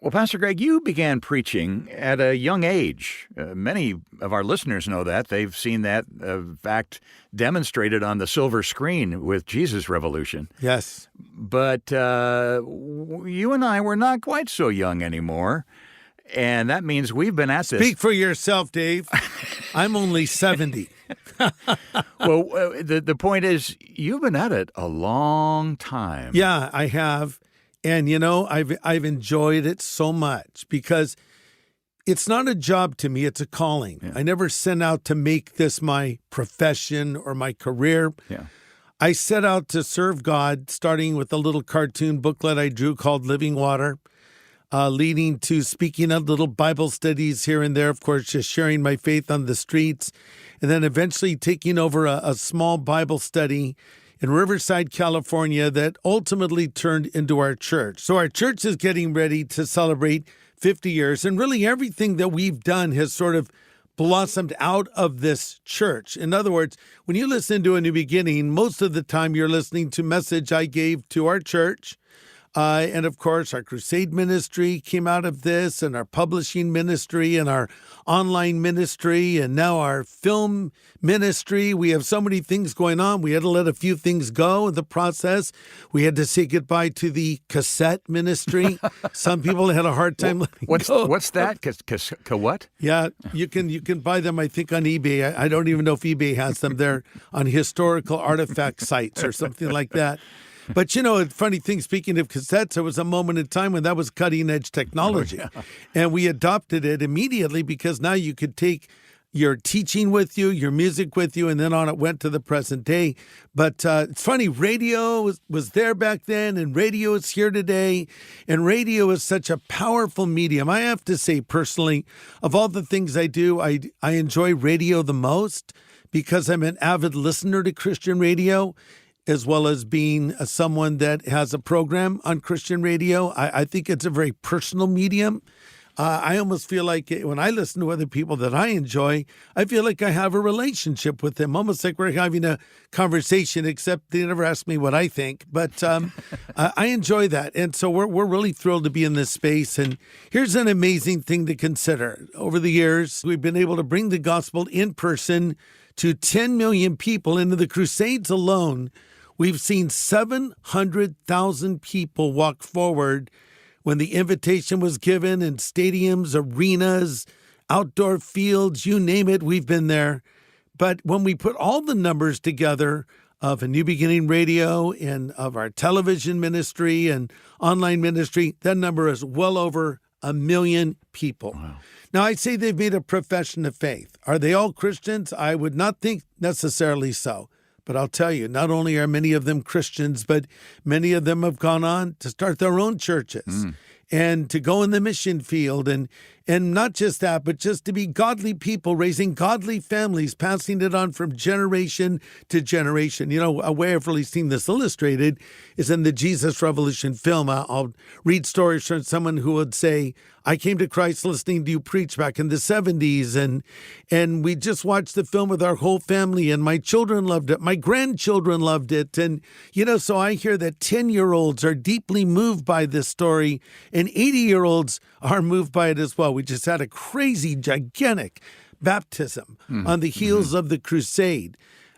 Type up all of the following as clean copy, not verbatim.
Well, Pastor Greg, you began preaching at a young age. Many of our listeners know that. They've seen that fact demonstrated on the silver screen with Jesus Revolution. Yes. But you and I were not quite so young anymore. And that means we've been at this. Speak for yourself, Dave. I'm only 70. Well, the point is, you've been at it a long time. Yeah, I have. And, I've enjoyed it so much because it's not a job to me. It's a calling. Yeah. I never set out to make this my profession or my career. Yeah. I set out to serve God, starting with a little cartoon booklet I drew called Living Water, leading to speaking at little Bible studies here and there, of course, just sharing my faith on the streets, and then eventually taking over a small Bible study in Riverside, California, that ultimately turned into our church. So our church is getting ready to celebrate 50 years, and really everything that we've done has sort of blossomed out of this church. In other words, when you listen to A New Beginning, most of the time you're listening to message I gave to our church. And of course, our crusade ministry came out of this, and our publishing ministry, and our online ministry, and now our film ministry. We have so many things going on. We had to let a few things go in the process. We had to say goodbye to the cassette ministry. Some people had a hard time letting go. What's that? What? Yeah, you can buy them, I think, on eBay. I don't even know if eBay has them. They're on historical artifact sites or something like that. But, a funny thing, speaking of cassettes, there was a moment in time when that was cutting-edge technology. Oh, yeah. And we adopted it immediately because now you could take your teaching with you, your music with you, and then on it went to the present day. But it's funny, radio was there back then, and radio is here today. And radio is such a powerful medium. I have to say, personally, of all the things I do, I enjoy radio the most because I'm an avid listener to Christian radio, as well as being someone that has a program on Christian radio. I think it's a very personal medium. I almost feel like when I listen to other people that I enjoy, I feel like I have a relationship with them, almost like we're having a conversation, except they never ask me what I think. But I enjoy that. And so we're really thrilled to be in this space. And here's an amazing thing to consider. Over the years, we've been able to bring the gospel in person to 10 million people. And in the Crusades alone, we've seen 700,000 people walk forward when the invitation was given in stadiums, arenas, outdoor fields, you name it, we've been there. But when we put all the numbers together of A New Beginning Radio and of our television ministry and online ministry, that number is well over 1 million people. Wow. Now, I'd say they've made a profession of faith. Are they all Christians? I would not think necessarily so. But I'll tell you, not only are many of them Christians, but many of them have gone on to start their own churches and to go in the mission field. And not just that, but just to be godly people, raising godly families, passing it on from generation to generation. A way I've really seen this illustrated is in the Jesus Revolution film. I'll read stories from someone who would say, I came to Christ listening to you preach back in the 70s, and we just watched the film with our whole family, and my children loved it. My grandchildren loved it. And, so I hear that 10-year-olds are deeply moved by this story, and 80-year-olds are moved by it as well. We just had a crazy, gigantic baptism on the heels of the crusade.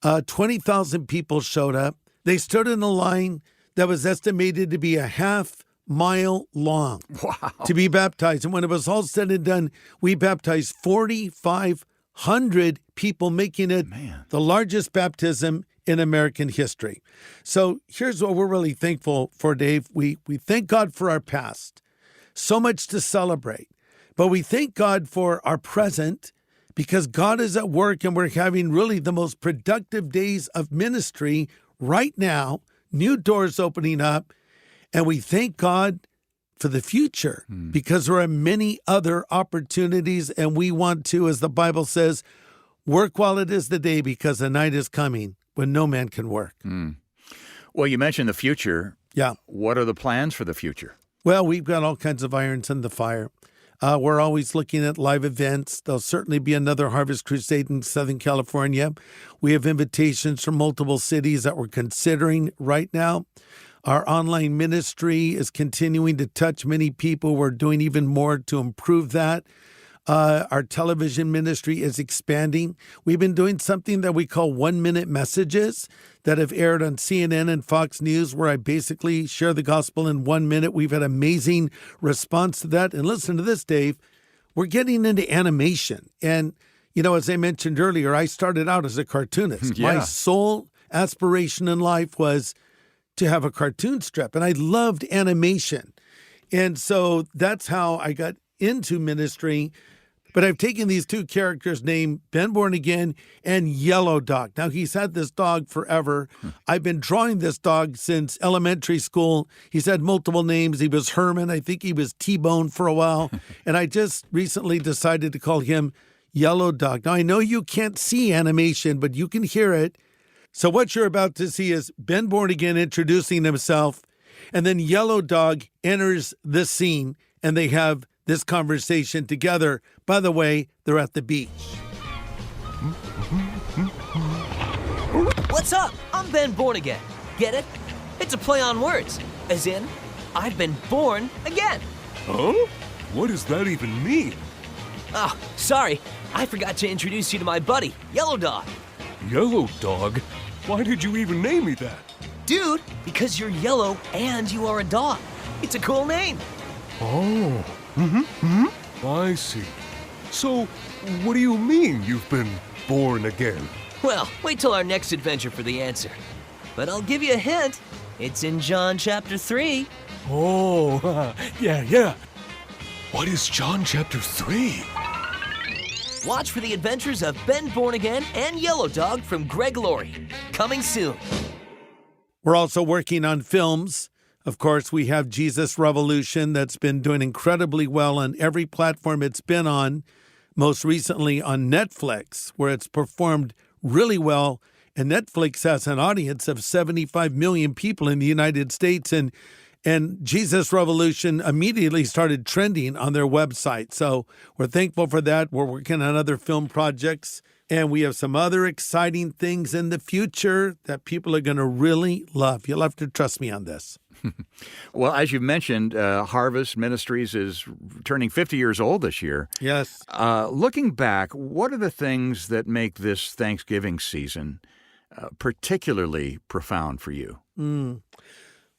20,000 people showed up. They stood in a line that was estimated to be a half-mile long to be baptized. And when it was all said and done, we baptized 4,500 people, making it the largest baptism in American history. So here's what we're really thankful for, Dave. We thank God for our past. So much to celebrate. But we thank God for our present because God is at work and we're having really the most productive days of ministry right now, new doors opening up. And we thank God for the future because there are many other opportunities, and we want to, as the Bible says, work while it is the day because the night is coming when no man can work. Well, you mentioned the future. Yeah. What are the plans for the future? Well, we've got all kinds of irons in the fire. We're always looking at live events. There'll certainly be another Harvest Crusade in Southern California. We have invitations from multiple cities that we're considering right now. Our online ministry is continuing to touch many people. We're doing even more to improve that. Our television ministry is expanding. We've been doing something that we call 1-minute messages that have aired on CNN and Fox News, where I basically share the gospel in 1 minute. We've had amazing response to that. And listen to this, Dave. We're getting into animation. And, as I mentioned earlier, I started out as a cartoonist. Yeah. My sole aspiration in life was to have a cartoon strip, and I loved animation. And so that's how I got into ministry. But I've taken these two characters named Ben Born Again and Yellow Dog. Now, he's had this dog forever. I've been drawing this dog since elementary school. He's had multiple names. He was Herman. I think he was T-Bone for a while. And I just recently decided to call him Yellow Dog. Now, I know you can't see animation, but you can hear it. So what you're about to see is Ben Born Again introducing himself, and then Yellow Dog enters the scene, and they have this conversation together. By the way, they're at the beach. What's up? I'm Ben Born Again. Get it? It's a play on words. As in, I've been born again. Huh? What does that even mean? Oh, sorry. I forgot to introduce you to my buddy, Yellow Dog. Yellow Dog? Why did you even name me that? Dude, because you're yellow and you are a dog. It's a cool name. Oh. I see. So, what do you mean you've been born again? Well, wait till our next adventure for the answer. But I'll give you a hint. It's in John chapter 3. Oh, yeah. What is John chapter 3? Watch for the adventures of Ben Born Again and Yellow Dog from Greg Laurie. Coming soon. We're also working on films. Of course, we have Jesus Revolution that's been doing incredibly well on every platform it's been on, most recently on Netflix, where it's performed really well. And Netflix has an audience of 75 million people in the United States. And Jesus Revolution immediately started trending on their website. So we're thankful for that. We're working on other film projects. And we have some other exciting things in the future that people are going to really love. You'll have to trust me on this. Well, as you mentioned, Harvest Ministries is turning 50 years old this year. Yes. Looking back, what are the things that make this Thanksgiving season particularly profound for you?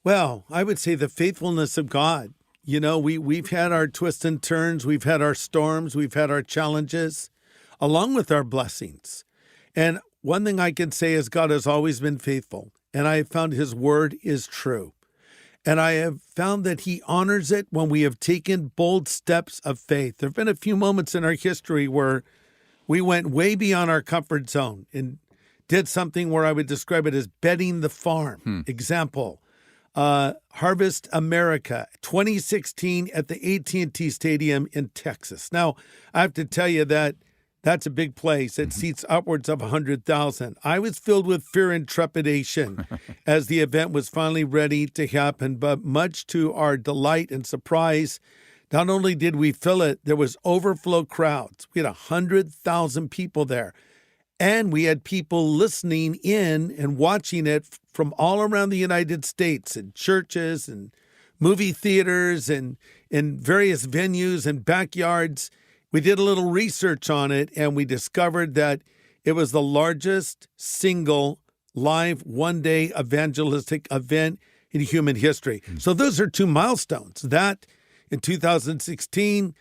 Well, I would say the faithfulness of God. We've had our twists and turns. We've had our storms. We've had our challenges, along with our blessings. And one thing I can say is God has always been faithful, and I have found his word is true. And I have found that he honors it when we have taken bold steps of faith. There have been a few moments in our history where we went way beyond our comfort zone and did something where I would describe it as betting the farm. Example, Harvest America, 2016 at the AT&T Stadium in Texas. Now, I have to tell you that that's a big place. It seats upwards of 100,000. I was filled with fear and trepidation as the event was finally ready to happen, but much to our delight and surprise, not only did we fill it, there was overflow crowds. We had 100,000 people there. And we had people listening in and watching it from all around the United States, in churches and movie theaters and in various venues and backyards. We did a little research on it, and we discovered that it was the largest single live one-day evangelistic event in human history. So those are two milestones. That in 2016,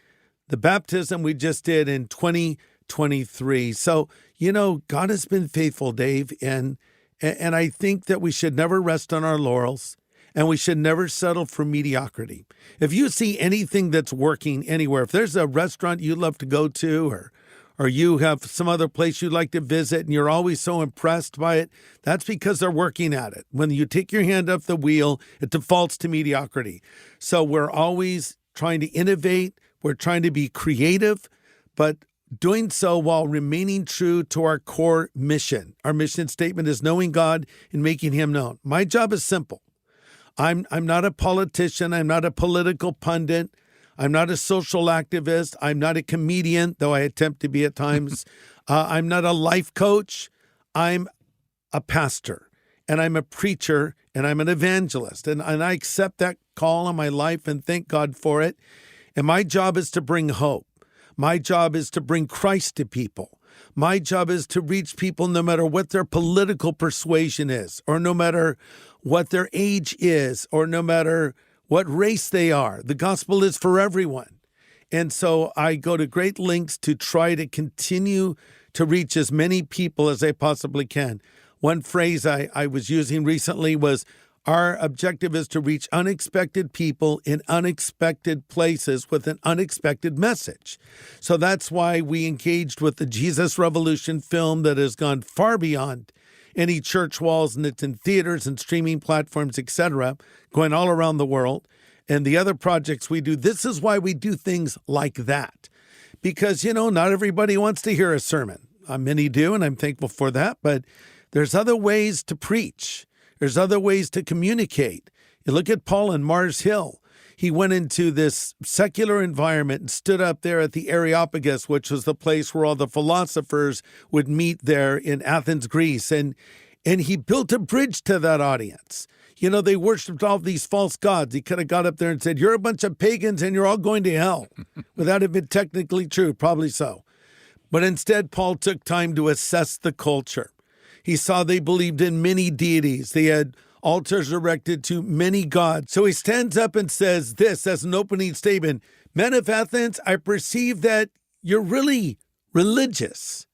the baptism we just did in 2023. So, God has been faithful, Dave, and I think that we should never rest on our laurels. And we should never settle for mediocrity. If you see anything that's working anywhere, if there's a restaurant you love to go to or you have some other place you'd like to visit and you're always so impressed by it, that's because they're working at it. When you take your hand off the wheel, it defaults to mediocrity. So we're always trying to innovate. We're trying to be creative, but doing so while remaining true to our core mission. Our mission statement is knowing God and making him known. My job is simple. I'm not a politician. I'm not a political pundit. I'm not a social activist. I'm not a comedian, though I attempt to be at times. I'm not a life coach. I'm a pastor. and I'm a preacher, and I'm an evangelist. And I accept that call on my life and thank God for it. And my job is to bring hope. My job is to bring Christ to people. My job is to reach people no matter what their political persuasion is, or no matter what their age is, or no matter what race they are. The gospel is for everyone. And so I go to great lengths to try to continue to reach as many people as I possibly can. One phrase I was using recently was, our objective is to reach unexpected people in unexpected places with an unexpected message. So that's why we engaged with the Jesus Revolution film that has gone far beyond any church walls, and it's in theaters and streaming platforms, etc., going all around the world. And the other projects we do, this is why we do things like that. Because, not everybody wants to hear a sermon. Many do, and I'm thankful for that. But there's other ways to preach. There's other ways to communicate. You look at Paul in Mars Hill. He went into this secular environment and stood up there at the Areopagus, which was the place where all the philosophers would meet there in Athens, Greece. And he built a bridge to that audience. They worshiped all these false gods. He could have got up there and said, you're a bunch of pagans and you're all going to hell. Without it being technically true, probably so. But instead, Paul took time to assess the culture. He saw they believed in many deities. They had altars erected to many gods. So he stands up and says this as an opening statement: men of Athens, I perceive that you're really religious.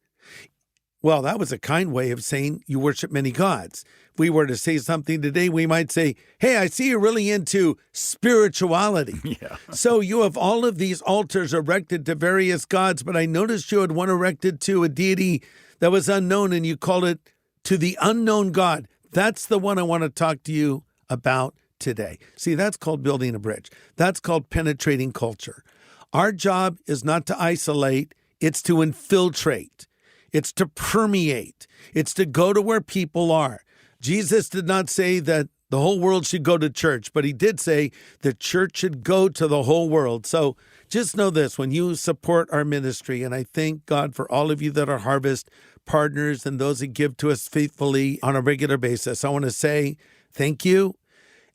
Well, that was a kind way of saying you worship many gods. If we were to say something today, we might say, hey, I see you're really into spirituality. Yeah. So you have all of these altars erected to various gods, but I noticed you had one erected to a deity that was unknown, and you called it to the unknown God. That's the one I want to talk to you about today. See, that's called building a bridge. That's called penetrating culture. Our job is not to isolate, it's to infiltrate. It's to permeate. It's to go to where people are. Jesus did not say that the whole world should go to church, but he did say the church should go to the whole world. So just know this, when you support our ministry, and I thank God for all of you that are Harvest partners and those that give to us faithfully on a regular basis, I want to say thank you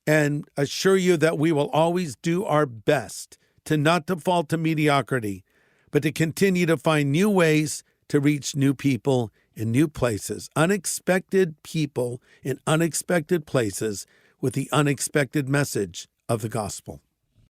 and assure you that we will always do our best to not default to mediocrity, but to continue to find new ways to reach new people in new places, unexpected people in unexpected places with the unexpected message of the gospel.